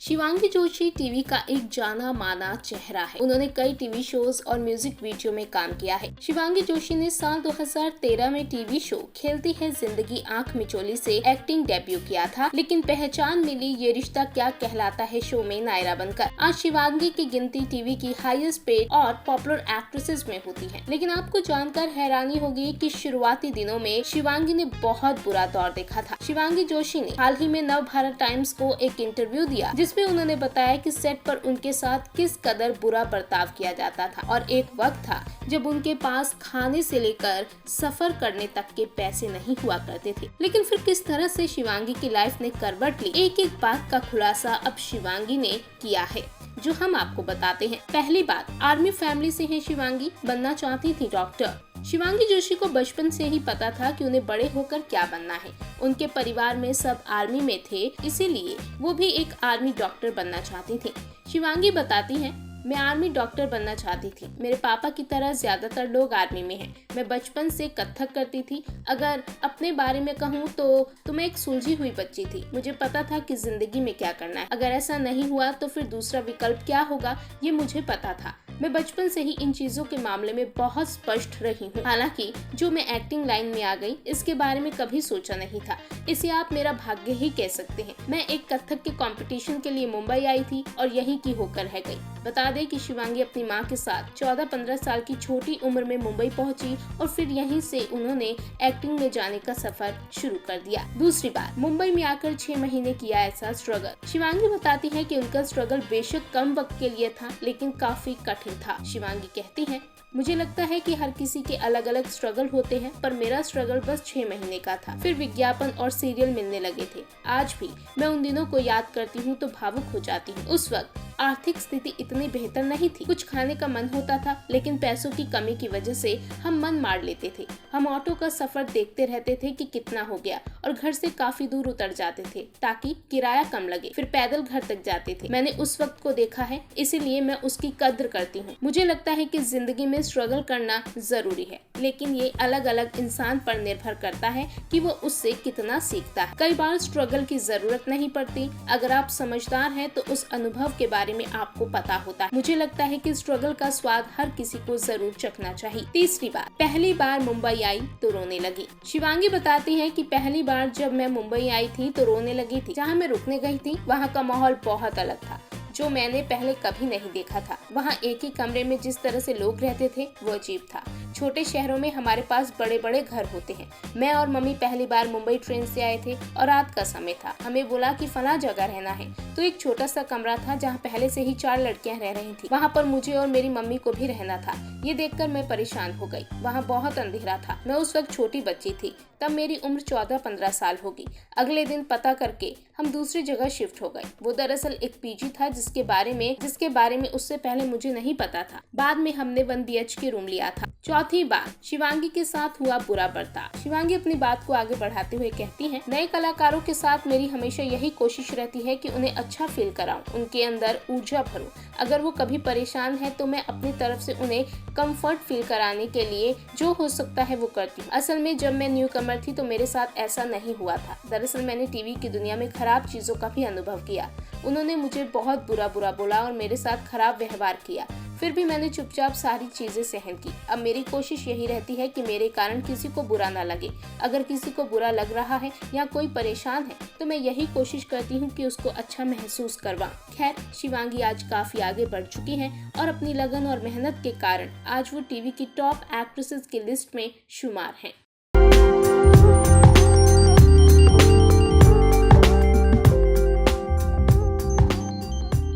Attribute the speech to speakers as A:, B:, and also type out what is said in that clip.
A: Shivangi Joshi TV का एक जाना माना चेहरा है। उन्होंने कई टीवी शोज और म्यूजिक वीडियो में काम किया है। शिवांगी जोशी ने साल 2013 में टीवी शो खेलती है जिंदगी आंख मिचोली से एक्टिंग डेब्यू किया था, लेकिन पहचान मिली ये रिश्ता क्या कहलाता है शो में नायरा बनकर। आज शिवांगी की गिनती टीवी की हाईएस्ट पेड और पॉपुलर एक्ट्रेसेस में होती है। लेकिन आपको जानकर हैरानी होगी कि शुरुआती दिनों में शिवांगी ने बहुत बुरा दौर देखा था। शिवांगी जोशी ने हाल ही में नव भारत टाइम्स को एक इंटरव्यू दिया, जिसमें उन्होंने बताया कि सेट पर उनके साथ किस कदर बुरा बर्ताव किया जाता था और एक वक्त था जब उनके पास खाने से लेकर सफर करने तक के पैसे नहीं हुआ करते थे। लेकिन फिर किस तरह से शिवांगी की लाइफ ने करवट ली, एक एक बात का खुलासा अब शिवांगी ने किया है, जो हम आपको बताते हैं। पहली बात, आर्मी फैमिली से है शिवांगी, बनना चाहती थी डॉक्टर। शिवांगी जोशी को बचपन से ही पता था कि उन्हें बड़े होकर क्या बनना है। उनके परिवार में सब आर्मी में थे, इसीलिए वो भी एक आर्मी डॉक्टर बनना चाहती थी। शिवांगी बताती हैं, मैं आर्मी डॉक्टर बनना चाहती थी। मेरे पापा की तरह ज्यादातर लोग आर्मी में हैं। मैं बचपन से कथक करती थी। अगर अपने बारे में कहूँ तो मैं एक सुलझी हुई बच्ची थी। मुझे पता था कि जिंदगी में क्या करना है। अगर ऐसा नहीं हुआ तो फिर दूसरा विकल्प क्या होगा, ये मुझे पता था। मैं बचपन से ही इन चीजों के मामले में बहुत स्पष्ट रही हूँ। हालांकि जो मैं एक्टिंग लाइन में आ गई, इसके बारे में कभी सोचा नहीं था। इसे आप मेरा भाग्य ही कह सकते हैं। मैं एक कथक के कंपटीशन के लिए मुंबई आई थी और यहीं की होकर रह गई। बता दें कि शिवांगी अपनी मां के साथ 14-15 साल की छोटी उम्र में मुंबई पहुंची और फिर यहीं से उन्होंने एक्टिंग में जाने का सफर शुरू कर दिया। दूसरी बात, मुंबई में आकर 6 महीने किया ऐसा स्ट्रगल। शिवांगी बताती है कि उनका स्ट्रगल बेशक कम वक्त के लिए था, लेकिन काफी कठिन था। शिवांगी कहती है, मुझे लगता है कि हर किसी के अलग अलग स्ट्रगल होते हैं, पर मेरा स्ट्रगल बस 6 महीने का था। फिर विज्ञापन और सीरियल मिलने लगे थे। आज भी मैं उन दिनों को याद करती हूँ तो भावुक हो जाती हूँ। उस वक्त आर्थिक स्थिति इतनी बेहतर नहीं थी। कुछ खाने का मन होता था, लेकिन पैसों की कमी की वजह से हम मन मार लेते थे। हम ऑटो का सफर देखते रहते थे कि कितना हो गया और घर से काफी दूर उतर जाते थे ताकि किराया कम लगे। फिर पैदल घर तक जाते थे। मैंने उस वक्त को देखा है, इसीलिए मैं उसकी कद्र करती हूँ। मुझे लगता है कि जिंदगी में स्ट्रगल करना जरूरी है, लेकिन ये अलग अलग इंसान पर निर्भर करता है कि वो उससे कितना सीखता है। कई बार स्ट्रगल की जरूरत नहीं पड़ती। अगर आप समझदार हैं तो उस अनुभव के बारे में आपको पता होता है। मुझे लगता है कि स्ट्रगल का स्वाद हर किसी को जरूर चखना चाहिए। तीसरी बात, पहली बार मुंबई आई तो रोने लगी। शिवांगी बताती है कि पहली बार जब मैं मुंबई आई थी तो रोने लगी थी। जहाँ मैं रुकने गई थी वहाँ का माहौल बहुत अलग था, जो मैंने पहले कभी नहीं देखा था। वहाँ एक ही कमरे में जिस तरह से लोग रहते थे वो अजीब था। छोटे शहरों में हमारे पास बड़े बड़े घर होते हैं। मैं और मम्मी पहली बार मुंबई ट्रेन से आए थे और रात का समय था। हमें बोला कि फला जगह रहना है, तो एक छोटा सा कमरा था जहाँ पहले से ही 4 लड़कियाँ रह रही थी। वहाँ पर मुझे और मेरी मम्मी को भी रहना था। ये देखकर मैं परेशान हो गई। वहाँ बहुत अंधेरा था। मैं उस वक्त छोटी बच्ची थी, तब मेरी उम्र 14-15 साल होगी। अगले दिन पता करके हम दूसरी जगह शिफ्ट हो गए। वो दरअसल एक पीजी था जिसके बारे में उससे पहले मुझे नहीं पता था। बाद में हमने 1 BHK रूम लिया था। चौथी बात, शिवांगी के साथ हुआ बुरा बर्ताव। शिवांगी अपनी बात को आगे बढ़ाते हुए कहती हैं, नए कलाकारों के साथ मेरी हमेशा यही कोशिश रहती है कि उन्हें अच्छा फील कराऊं, उनके अंदर ऊर्जा भरूं। अगर वो कभी परेशान है तो मैं अपनी तरफ से उन्हें कंफर्ट फील कराने के लिए जो हो सकता है वो करती हूँ। असल में जब मैं न्यू कमर थी तो मेरे साथ ऐसा नहीं हुआ था। दरअसल मैंने टीवी की दुनिया में खराब चीजों का भी अनुभव किया। उन्होंने मुझे बहुत बुरा बोला और मेरे साथ खराब व्यवहार किया। फिर भी मैंने चुपचाप सारी चीजें सहन की। अब मेरी कोशिश यही रहती है कि मेरे कारण किसी को बुरा ना लगे। अगर किसी को बुरा लग रहा है या कोई परेशान है तो मैं यही कोशिश करती हूँ कि उसको अच्छा महसूस करवाऊं। खैर, शिवांगी आज काफी आगे बढ़ चुकी हैं और अपनी लगन और मेहनत के कारण आज वो टीवी की टॉप एक्ट्रेसेस की लिस्ट में शुमार हैं।